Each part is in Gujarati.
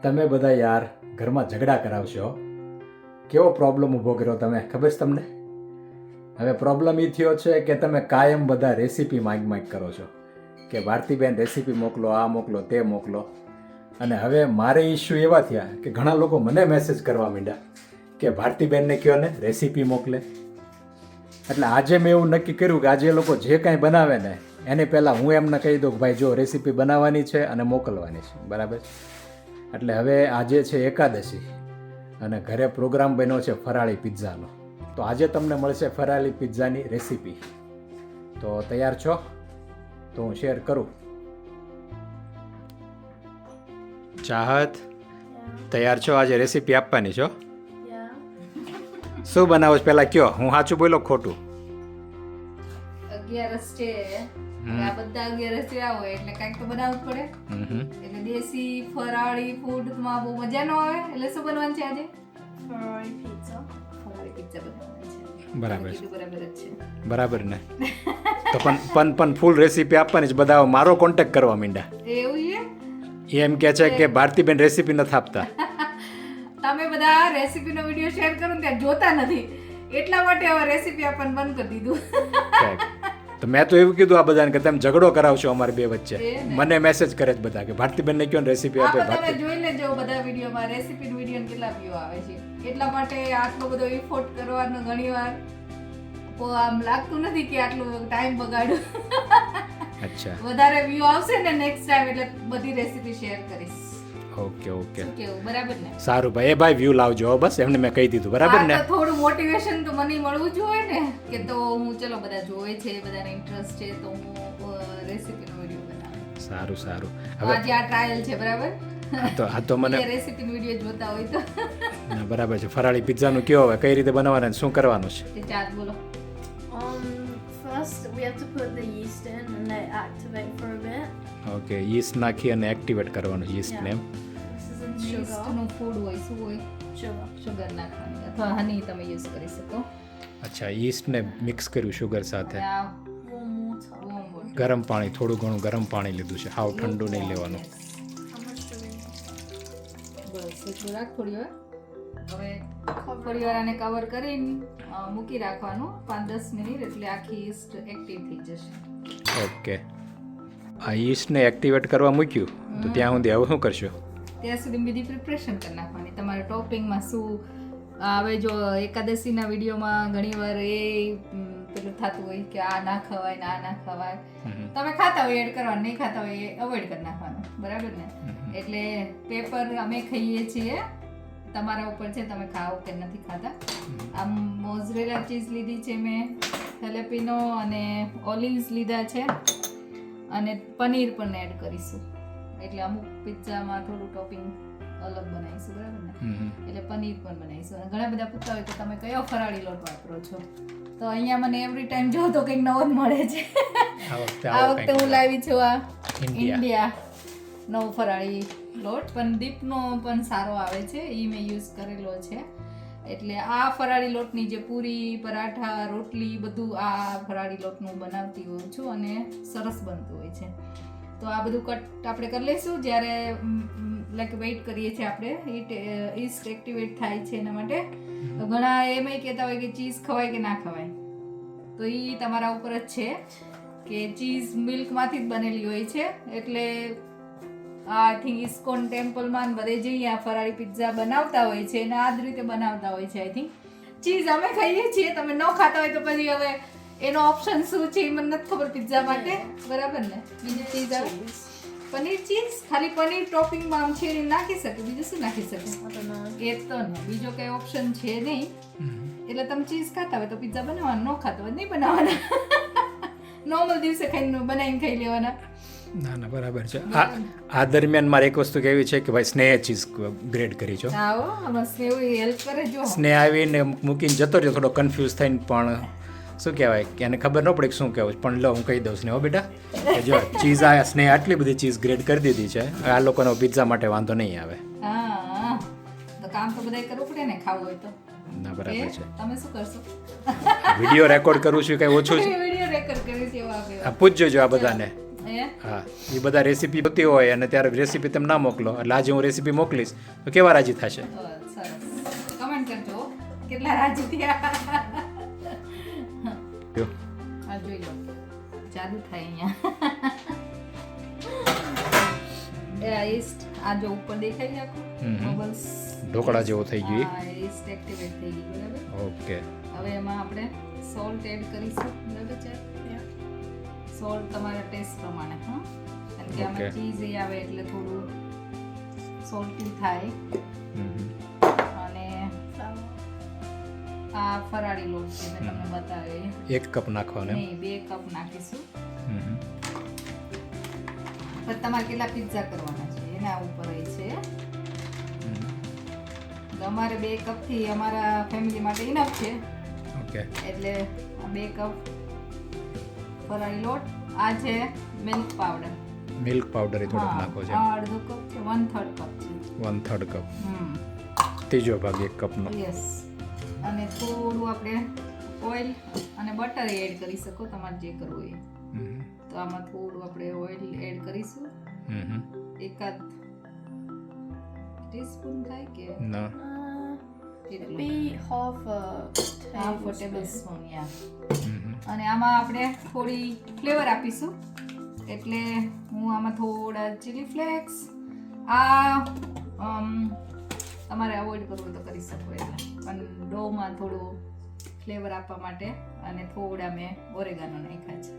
તમે બધા યાર ઘરમાં ઝઘડા કરાવશો. કેવો પ્રોબ્લેમ ઊભો કર્યો તમે, ખબર છે તમને? હવે પ્રોબ્લેમ એ થયો છે કે તમે કાયમ બધા રેસીપી માંગ કરો છો કે ભારતીબેન રેસીપી મોકલો, આ મોકલો, તે મોકલો. અને હવે મારે ઇશ્યુ એવા થયા કે ઘણા લોકો મને મેસેજ કરવા માંડ્યા કે ભારતીબેનને કહો ને રેસીપી મોકલે. એટલે આજે મેં એવું નક્કી કર્યું કે આજે એ લોકો જે કાંઈ બનાવે ને એની પહેલાં હું એમને કહી દઉં કે ભાઈ જો રેસીપી બનાવવાની છે અને મોકલવાની છે, બરાબર? એટલે હવે આજે છે એકાદશી અને ઘરે પ્રોગ્રામ બન્યો છે ફરાળી પિઝાનો. તો આજે તમને મળશે ફરાળી પિઝાની રેસીપી. તો તૈયાર છો? તો હું શેર કરું. ચાહત, તૈયાર છો? આજે રેસીપી આપવાની છો? શું બનાવો છો પહેલા કયો, હું સાચું બોલો ખોટું? 11 છે. આ બધા 11 થયા હોય એટલે કંઈક તો બનાવવું પડે. એટલે દેશી ફરાળી ફૂડમાં બહુ મજા ન આવે. એટલે શું બનવાનું છે આજે? ફરાળી પિઝા બનાવવાની છે. બરાબર છે. બરાબર જ છે. બરાબર ને? તો પણ ફૂલ રેસીપી આપવાની જ. બધા મારો કોન્ટેક્ટ કરવા માંડ્યા. એવું છે? એમ કે છે કે ભારતીબેન રેસીપી નથી આપતા. તમે બધા રેસીપીનો વિડિયો શેર કરો ને ત્યાં જોતા નથી, એટલા માટે હવે રેસીપી આપવાનું બંધ કરી દીધું. તો મેં તો એવું કીધું આ બધાને કે તમે ઝઘડો કરાવશો અમારી બે વચ્ચે. મને મેસેજ કરે છે બધા કે ભારતીબેનને કયો રેસીપી આપે. તમે જોઈ લેજો બધા વિડીયોમાં રેસીપી વિડીયો કેટલા વ્યૂ આવે છે. એટલા માટે આટલો બધો ઇફોર્ટ કરવાનો ઘણીવાર આમ લાગતું નથી કે આટલું ટાઈમ બગાડ્યો. અચ્છા, વધારે વ્યૂ આવશે ને નેક્સ્ટ ટાઈમ એટલે બધી રેસીપી શેર કરીશ. ઓકે ઓકે, કેવું બરાબર ને? સારું ભાઈ. એ ભાઈ વ્યૂ લાવજો બસ, એમને મેં કહી દીધું. બરાબર ને? થોડું મોટિવેશન તો મને મળવું જોઈએ ને કે તો હું ચલો બધા જોવે છે, બધાને ઇન્ટરેસ્ટ છે તો હું રેસીપીનો વિડિયો બનાવું. સારું સારું. હવે આજે આ ટ્રાયલ છે, બરાબર? આ તો મને રેસીપીનો વિડિયો જોતા હોય તો બરાબર છે. ફરાળી પિઝાનું કયો હવે કઈ રીતે બનાવવાનું, શું કરવાનું છે? તે ચાલ બોલો. First, we have to put the yeast in and let it activate for a bit. Okay, yeast નાખી અને એક્ટિવેટ કરવાનું યીસ્ટ ને. This is in sugar. યીસ્ટનું ફૂડ હોય, શું હોય? શુગર નાખવાની અથવા હની તમે યુઝ કરી શકો. અચ્છા, યીસ્ટને મિક્સ કર્યું શુગર સાથે. આ Warm water. warm water. ગરમ પાણી, થોડું ઘણું ગરમ પાણી લીધું છે. હાવ ઠંડુ નહીં લેવાનું. How much do we need? બસ એટલું રાખ થોડી વાર. હવે થોડી વાર આને કવર કરીને મૂકી રાખવાનું 5-10 મિનિટ, એટલે આખી યીસ્ટ એક્ટિવ થઈ જશે. ઓકે, આ યીસ્ટને એક્ટિવેટ કરવા મૂક્યું તો ત્યાં સુધી હવે શું કરશો? ત્યાં સુધી બીજી પ્રિપરેશન કરી નાખવાની. તમારે ટોપિંગમાં શું હવે જો એકાદશીના વિડીયોમાં ઘણીવાર એ પેલું થતું હોય કે આ ના ખવાય ને આ ના ખવાય. તમે ખાતા હોય એડ કરવાનું, નહીં ખાતા હોય એ અવોઇડ કરી નાખવાનું, બરાબર ને? એટલે પેપર અમે ખાઈએ છીએ, તમારા ઉપર છે તમે ખાઓ કે નથી ખાતા. આમ મોઝરેલા ચીઝ લીધી છે મેં, હેલેપિનો અને ઓલિવ્સ લીધા છે, અને પનીર પણ એડ કરીશું. એટલે અમુક પિઝામાં થોડું ટોપિંગ અલગ બનાવીશું, બરાબર ને? એટલે પનીર પણ બનાવીશું. અને ઘણા બધા પૂછતા હોય કે તમે કયો ફરાળી લોટ વાપરો છો, તો અહીંયા મને એવરી ટાઈમ જો તો કંઈક નવો જ મળે છે. આ વખતે હું લાવી છું આ ઇન્ડિયા નવો ફરાળી લોટ, પણ દીપનો પણ સારો આવે છે, એ મેં યુઝ કરેલો છે. એટલે આ ફરાળી લોટની જે પૂરી, પરાઠા, રોટલી બધું આ ફરાળી લોટનું બનાવતી હોઉં છું અને સરસ બનતું હોય છે. તો આ બધું કટ આપણે કરી લઈશું જ્યારે લાઈક વેઇટ કરીએ છીએ આપણે ઈસ્ટ એક્ટિવેટ થાય છે એના માટે. તો ઘણા એમાંય કહેતા હોય કે ચીઝ ખવાય કે ના ખવાય, તો એ તમારા ઉપર જ છે કે ચીઝ મિલ્કમાંથી જ બનેલી હોય છે. એટલે આઈ થિંક ઇસ્કોન ટેમ્પલમાં બધે જઈએ આ ફરાળી પિઝા બનાવતા હોય છે અને આ જ રીતે બનાવતા હોય છે. આઈ થિંક ચીઝ અમે ખાઈએ છીએ, તમે ન ખાતા હોય તો પછી હવે એનો ઓપ્શન શું છે એ મને નથી ખબર પિઝા માટે, બરાબર ને? બીજી ચીઝ આવે, પનીર ચીઝ, ખાલી પનીર ટોપિંગમાં આમ છે નાખી શકે, બીજું શું નાખી શકે? એ તો ને બીજો કઈ ઓપ્શન છે નહીં. એટલે તમે ચીઝ ખાતા હોય તો પિઝા બનાવવાનો, ન ખાતા હોય નહીં બનાવવાના. નોર્મલ દિવસે ખાઈને બનાવીને ખાઈ લેવાના. ના ના, બરાબર છે. આ દરમિયાન મારે એક વસ્તુ કહેવી છે કે ભાઈ સ્નેહ ચીઝ ગ્રેડ કરી છો. આવો આમાં સ્નેહ હેલ્પ કરે. જો સ્નેહ આવીને મૂકીને જતો રહ્યો, થોડો કન્ફ્યુઝ થઈને, પણ શું કહેવાય કે એને ખબર ન પડે કે શું કહેવું. પણ લો હું કહી દઉં સ્નેહ, બેટા કે જો ચીઝ આ સ્નેહ આટલી બધી ચીઝ ગ્રેડ કરી દીધી છે, આ લોકોનો પિઝા માટે વાંધો નહીં આવે. હા, તો કામ તો બધાય કરવું પડે ને ખાવું હોય તો. ના, બરાબર છે. તમે શું કરશો? વિડીયો રેકોર્ડ કરું છું, કઈ ઓછું છે? વિડીયો રેકોર્ડ કર્યું છે એવું આપણે. પૂછજો જો આ બધાને હા એ બધા રેસીપી જોતી હોય અને ત્યારે રેસીપી તમે ના મોકલો એટલે આજે હું રેસીપી મોકલીશ તો કેવા રાજી થશે? સરસ, કમેન્ટ કરજો કેટલા રાજી થયા. જો આ જોઈ લો, જાદુ થાય અહીંયા. ઈસ્ટ આ જો ઉપર દેખાય છે આખું બબલ્સ, ઢોકળા જેવો થઈ ગયું. હા ઈસ્ટ એક્ટિવેટ થઈ ગઈ, બરાબર. ઓકે, હવે એમાં આપણે સોલ્ટ એડ કરીશું, બરાબર છે. સોલ્ટ તમારા ટેસ્ટ પ્રમાણે, હા, કારણ કે આમાં ચીઝ એ આવે એટલે થોડું સોલ્ટી થાય. અને આ ફરાળી લોટ છે મેં તમને બતાવ્યો, 1 કપ નાખવાનો. નહીં 2 કપ નાખીશું. પણ તમારે કેટલા પિઝા કરવાના છે એના ઉપર હોય છે. અમારે 2 કપ થી અમારા ફેમિલી માટે ઇનફ છે. ઓકે, એટલે આ 2 કપ ફરાળી લોટ. આ છે મિલ્ક પાવડર. મિલ્ક પાવડર એ થોડોક નાખો છે. આ અડધો કપ છે, 1/3 કપ છે. 1/3 કપ, ત્રીજો ભાગ 1 કપનો. યસ. અને થોડું આપણે ઓઇલ અને બટર એડ કરી શકો તમારે જે કરવું એ. તો આમાં થોડું આપણે ઓઇલ એડ કરીશું. એકાદ ટીસ્પૂન થાય કે ના, Be half a ટેબલસ્પૂન, યા. અને આમાં આપણે થોડી ફ્લેવર આપીશું, એટલે હું આમાં થોડા ચીલી ફ્લેક્સ, આ તમારે અવોઇડ કરવું તો કરી શકો, એટલે પણ ડોમાં થોડું ફ્લેવર આપવા માટે અને થોડા મેં ઓરેગાનો નાખ્યા છે.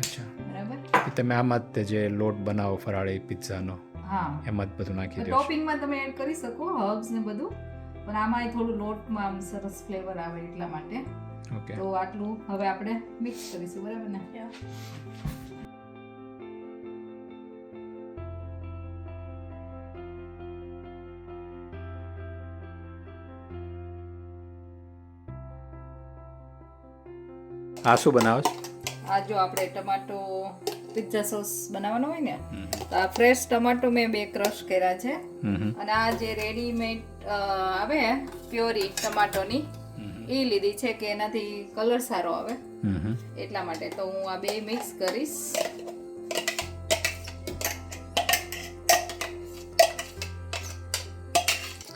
અચ્છા, બરાબર. એ તમે આમાં જ તે જે લોટ બનાવો ફરાળી પિઝાનો હા, એમાં જ બધું નાખી દો. ટોપિંગમાં તમે એડ કરી શકો હર્બ્સ ને બધું, પણ આમાં થોડું લોટમાં આમ સરસ ફ્લેવર આવે એટલા માટે. ઓકે, તો આટલું હવે આપણે મિક્સ કરીશું, બરાબર ને? આ શું બનાવો છો? આ જો આપણે ટમાટો પિઝા સોસ બનાવવાનો હોય ને, તો આ ફ્રેશ ટમાટો મેં 2 ક્રશ કર્યા છે. અને આ જે રેડીમેડ આવે પ્યોરી ટમાટોની એ લીધી છે કે એનાથી કલર સારો આવે એટલા માટે. તો હું આ 2 મિક્સ કરીશ.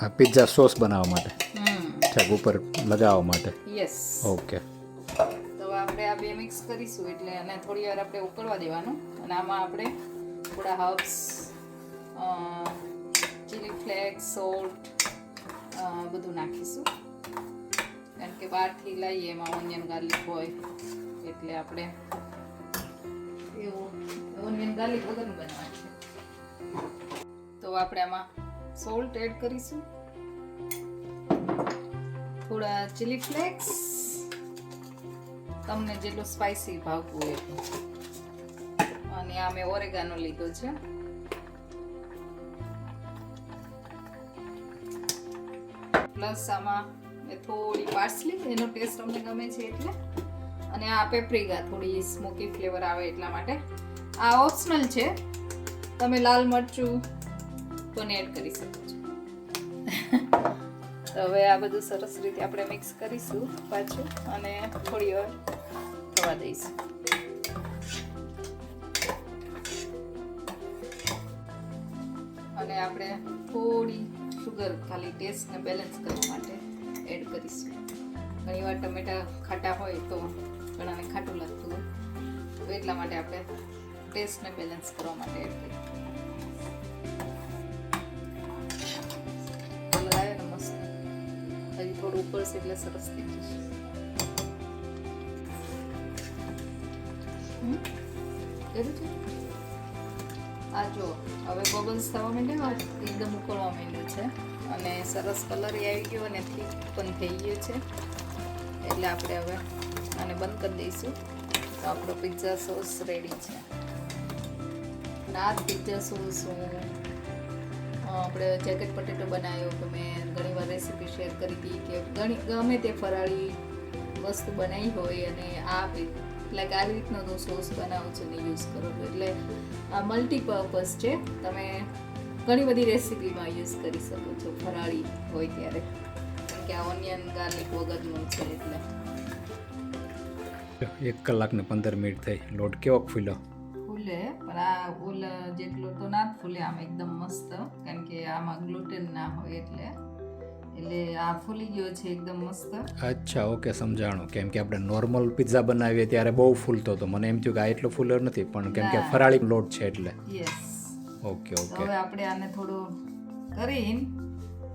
આ પિઝા સોસ બનાવવા માટે, ઠીક, ઉપર લગાવવા માટે. યસ. ઓકે, તો આપણે આ 2 મિક્સ કરીશું એટલે અને થોડી વાર આપણે ઉકળવા દેવાનું. અને આમાં આપણે થોડા હર્બ્સ, ચીલી ફ્લેક્સ, સોલ્ટ બધું નાખીશું, કારણ કે બહારથી લઈએ એમાં ઓનિયન ગાર્લિક હોય એટલે આપણે એવું ઓનિયન ગાર્લિક વગરનું બનાવવાનું છે. તો આપણે આમાં સોલ્ટ એડ કરીશું, થોડા ચીલી ફ્લેક્સ, તમને જેટલું સ્પાઇસી ભાવતું હોય એટલું. અને આ મેં ઓરેગાનો લીધો છે. પ્લસ આમાં મેં થોડી પાર્સલી, એનો ટેસ્ટ અમને ગમે છે એટલે. અને આ પેપ્રિકા, થોડી સ્મોકી ફ્લેવર આવે એટલા માટે. આ ઓપ્શનલ છે, તમે લાલ મરચું પણ એડ કરી શકો છો. તો હવે આ બધું સરસ રીતે આપણે મિક્સ કરીશું પાછું અને થોડી વાર થવા દઈશું. અને આપણે થોડી શુગર ખાલી ટેસ્ટને બેલેન્સ કરવા માટે એડ કરીશું. ઘણીવાર ટમેટા ખાટા હોય તો ઘણાને ખાટું લાગતું હોય, તો એટલા માટે આપણે ટેસ્ટને બેલેન્સ કરવા માટે એડ કરીએ. કલર આવે ને મસ્ત, હજી થોડું ઉપરથી એટલે સરસ થઈ જશે. કર્યું છે? આ જો હવે બબલ્સ થવા માંડ્યા, એકદમ ઉકળવા માંડ્યું છે અને સરસ કલર આવી ગયો અને થીક પણ થઈ ગયું છે. એટલે આપણે હવે આને બંધ કરી દઈશું. તો આપણો પિઝા સોસ રેડી છે. અને આ પિઝા સોસ હું આપણે જેકેટ પટેટો બનાવ્યો કે મેં ઘણીવાર રેસીપી શેર કરી હતી કે ગમે તે ફરાળી વસ્તુ બનાવી હોય અને આ લાઈક આ રીતનો તો સોસ બનાવો છો ને યુઝ કરો છો, એટલે આ મલ્ટીપર્પઝ છે. તમે ઘણી બધી રેસીપીમાં યુઝ કરી શકો છો ફરાળી હોય ત્યારે, કારણ કે આ ઓનિયન ગાર્લિક વગરનું છે એટલે. 1 કલાક ને 15 મિનિટ થઈ. લોટ કેવો ફૂલ્યો? ફૂલે, પણ આ ઓલ જેટલો તો ના જ ફૂલે આમ એકદમ મસ્ત, કારણ કે આમાં ગ્લુટેન ના હોય એટલે આ ફૂલી ગયો છે એકદમ મસ્ત. અચ્છા, ઓકે, સમજાણું. કેમ કે આપણે નોર્મલ પિઝા બનાવીએ ત્યારે બહુ ફૂલતો હતો, મને એમ થયું કે આ એટલો ફૂલ્યો નથી, પણ કેમ કે ના. ફરાળી લોટ છે એટલે. યસ. ઓકે તો ઓકે. હવે આપણે આને થોડું કરીને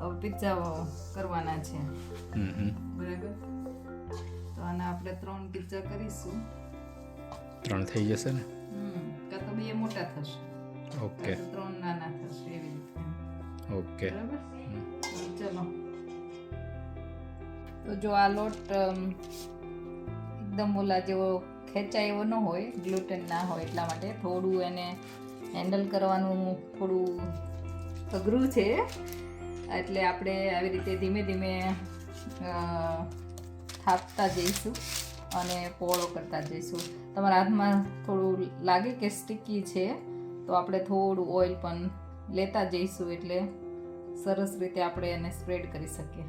હવે પિઝ્ઝા કરવાના છે. બરાબર. તો આને આપણે 3 પિઝ્ઝા કરીશું. 3 થઈ જશે ને? કાં તો 2 મોટા થશે, ઓકે 3 નાના થશે, એવી રીતે. ઓકે. બરાબર. ચલો, તો જો આ લોટ એકદમ ઓલા જેવો ખેંચાય એવો ન હોય, ગ્લુટેન ના હોય, એટલા માટે થોડું એને હેન્ડલ કરવાનું થોડું અઘરું છે. એટલે આપણે આવી રીતે ધીમે ધીમે થાપતા જઈશું અને પોળો કરતા જઈશું. તમારા હાથમાં થોડું લાગે કે સ્ટીકી છે તો આપણે થોડું ઓઇલ પણ લેતા જઈશું, એટલે સરસ રીતે આપણે એને સ્પ્રેડ કરી શકીએ.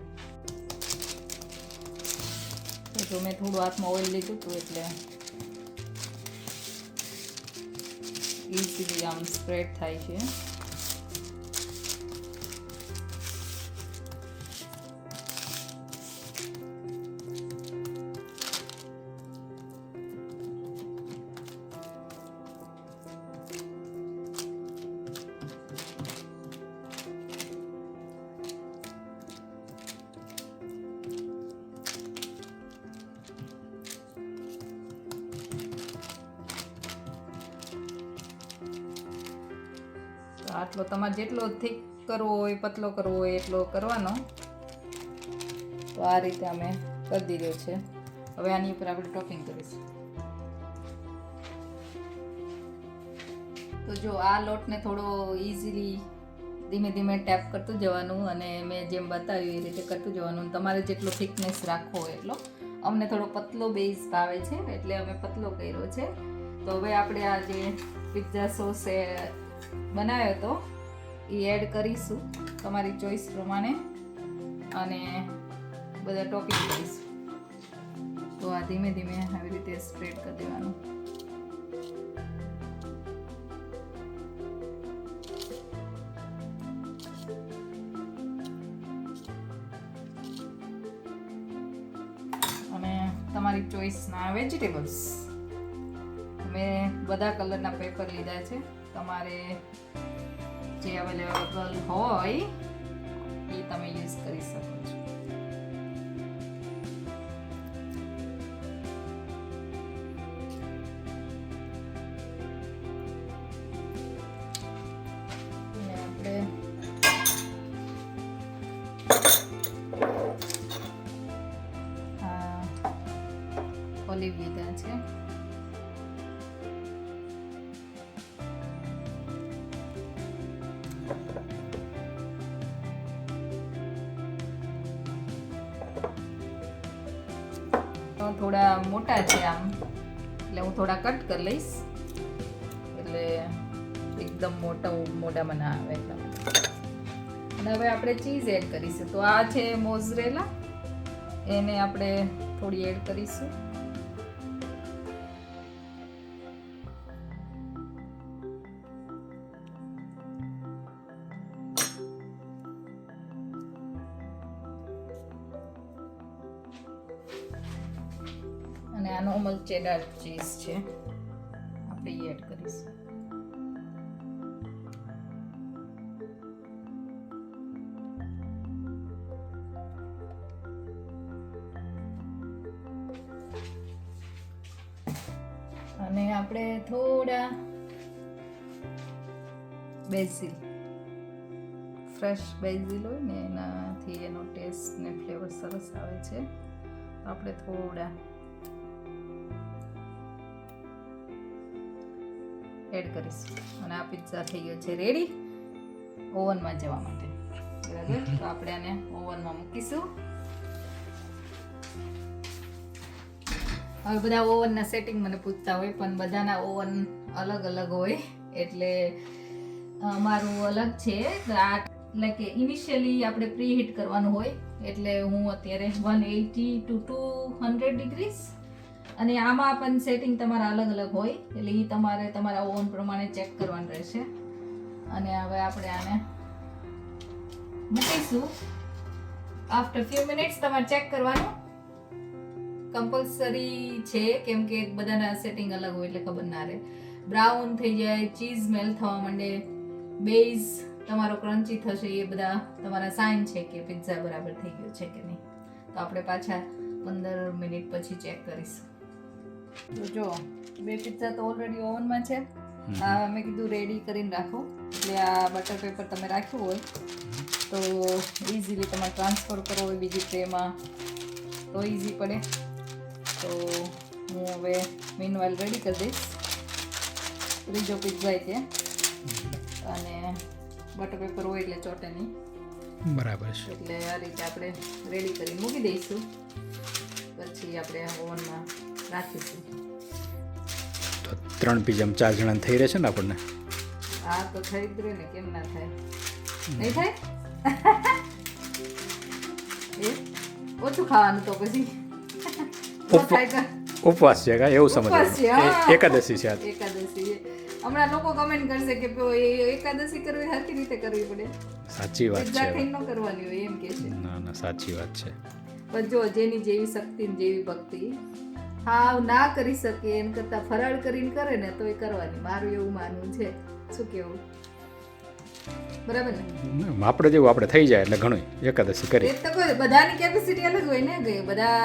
તો મેં થોડું હાથમાં ઓઇલ લીધું હતું એટલે ઇઝીલી આમ સ્પ્રેડ થાય છે. આટલો તમારે જેટલો થીક કરવો હોય, પતલો કરવો હોય એટલો કરવાનો. તો આ રીતે અમે કરી દીધો છે. હવે આની ઉપર આપણે ટોપિંગ કરીશું. તો જો આ લોટને થોડો ઇઝીલી ધીમે ધીમે ટેપ કરતું જવાનું, અને મેં જેમ બતાવ્યું એ રીતે કરતું જવાનું. તમારે જેટલો થિકનેસ રાખવો હોય એટલો. અમને થોડો પતલો બેઝ ભાવે છે એટલે અમે પતલો કર્યો છે. તો હવે આપણે આ જે પિઝા સોસ બનાવ્યો હતો એ એડ કરીશું તમારી ચોઈસ પ્રમાણે, અને બધા ટોપિંગ કરીશું. તો આ ધીમે ધીમે આવી રીતે સ્પ્રેડ કરી દેવાનું. અને તમારી ચોઈસના વેજીટેબલ્સ મેં બધા કલરના પેપર લીધા છે. તમારે જે અવેલેબલ હોય એ તમે યુઝ કરી શકો છો. આપણે ઓલિવ લીધા છે. થોડા મોટા છે આમ, એટલે હું થોડા કટ કરી લઈશ, એટલે એકદમ મોટામાં ના આવે એટલા માટે. અને હવે આપણે ચીઝ એડ કરીશું. તો આ છે મોઝરેલા, એને આપણે થોડી એડ કરીશું. અને આ નોર્મલ ચેડાર ચીઝ છે, આપણે એ એડ કરીશું. અને આપણે થોડા બેઝિલ, ફ્રેશ બેઝિલ હોય ને એનાથી એનો ટેસ્ટ ને ફ્લેવર સરસ આવે છે. આપણે થોડા એડ કરીશું. અને આ પિઝા થઈ ગયો છે રેડી ઓવનમાં જવા માટે. બરાબર. તો આપણે આને ઓવનમાં મૂકીશું. હવે બધા ઓવનના સેટિંગ મને પૂછતા હોય, પણ બધાના ઓવન અલગ અલગ હોય, એટલે મારું અલગ છે. એટલે કે ઇનિશિયલી આપણે પ્રી હીટ કરવાનું હોય, એટલે હું અત્યારે 180 to 200 ડિગ્રીઝ અને આમાં પણ સેટિંગ તમારા અલગ અલગ હોય એટલે એ તમારે તમારા ઓવન પ્રમાણે ચેક કરવાનું રહેશે. અને હવે આપણે આને મૂકીશું. આફ્ટર ફ્યુ મિનિટ્સ તમારે ચેક કરવાનું કમ્પલસરી છે, કેમ કે બધાના સેટિંગ અલગ હોય એટલે ખબર ના રહે. બ્રાઉન થઈ જાય, ચીઝ મેલ્ટ થવા માંડે, બેઝ તમારો ક્રન્ચી થશે, એ બધા તમારા સાઇન છે કે પિઝા બરાબર થઈ ગયો છે કે નહીં. તો આપણે પાછા 15 મિનિટ પછી ચેક કરીશું. તો જો 2 પિઝા તો ઓલરેડી ઓવનમાં છે. આ મેં કીધું રેડી કરીને રાખો, એટલે આ બટર પેપર તમે રાખ્યું હોય તો ઇઝીલી તમારે ટ્રાન્સફર કરવો હોય બીજી ટ્રેમાં તો ઇઝી પડે. તો હું હવે મીનવાઇલ રેડી કરી દઈશ. ત્રીજો પિઝા છે અને બટર પેપર હોય એટલે ચોટે નહીં. બરાબર છે. એટલે આ રીતે આપણે રેડી કરીને મૂકી દઈશું, પછી આપણે ઓવનમાં રાખીશું. તો 3 પિઝામાં 4 જણાને થઈ રહેશે ને આપણને? આ તો થઈ જ રહ્યું ને, કેમ ના થાય? નહીં થાય? એ ઓછું ખાવાનું તો પછી ન થાય તો ઉપવાસ છે કા એવું ઉપવાસ છે, સમજવાનું? હા. એકાદશી છે આજ. એકાદશી. હમણાં લોકો કમેન્ટ કરશે કે એકાદશી કરવી હરખી રીતે કરવી પડે, સાચી વાત પિઝા છે. ખાઈને ન કરવાની હોય એમ કે છે. ના સાચી વાત છે. પણ જો જેની જેવી શક્તિ ને જેવી ભક્તિ, હાવ ના કરી શકે એમ કરતા ફરાળ કરીને કરે ને તો એ કરવાની, મારું એવું માનવું છે. શું કેવું? બરાબર ને? આપણે જેવું આપણે થઈ જાય એટલે ઘણું એકાદશી કરી. એ તો કોઈ બધાની કેપેસિટી અલગ હોય ને, કે બધા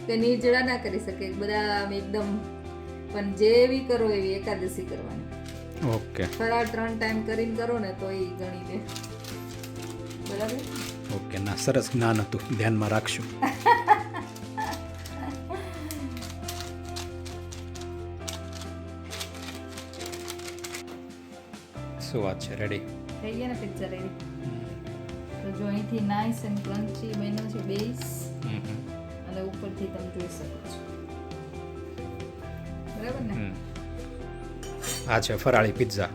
તે નિર્જળા ના કરી શકે, બધા આમ એકદમ, પણ જેવી કરો એવી એકાદશી કરવાની. ઓકે ફરાળ 3 ટાઈમ કરીને કરો ને તો એ ગણી લે. બરાબર? ઓકે. ના સરસ જ્ઞાન હતું, ધ્યાનમાં રાખશું. શું વાત છે, રેડી થઈ ગયા ને પિઝા રેડી. તો જો અહીંથી નાઇસ એન્ડ ક્રન્ચી બન્યો છે બેઝ, અને ઉપરથી તમે જોઈ શકો છો. બરાબર ને? આ છે ફરાળી પિઝા.